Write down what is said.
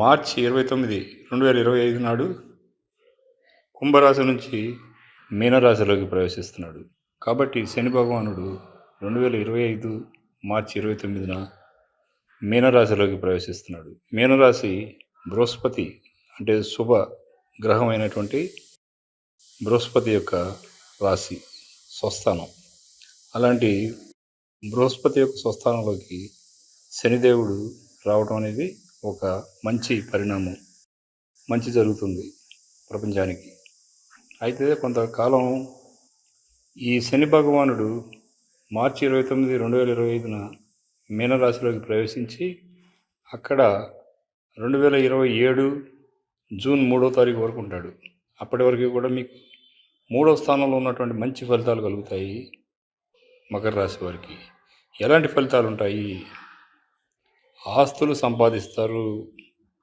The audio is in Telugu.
మార్చి 29, 2025 నాడు కుంభరాశి నుంచి మీనరాశిలోకి ప్రవేశిస్తున్నాడు. కాబట్టి శని భగవానుడు 2025 మార్చి 29న మీనరాశిలోకి ప్రవేశిస్తున్నాడు. మీనరాశి బృహస్పతి అంటే శుభ గ్రహమైనటువంటి బృహస్పతి యొక్క రాశి, స్వస్థానం. అలాంటి బృహస్పతి యొక్క స్వస్థానంలోకి శనిదేవుడు రావటం అనేది ఒక మంచి పరిణామం, మంచి జరుగుతుంది ప్రపంచానికి. అయితే కొంతకాలం ఈ శని భగవానుడు మార్చి 29, 2025న మీనరాశిలోకి ప్రవేశించి అక్కడ 2027 జూన్ 3వ తారీఖు వరకు ఉంటాడు. అప్పటి వరకు కూడా మీకు 3వ స్థానంలో ఉన్నటువంటి మంచి ఫలితాలు కలుగుతాయి మకర రాశి వారికి. ఎలాంటి ఫలితాలు ఉంటాయి? ఆస్తులు సంపాదిస్తారు,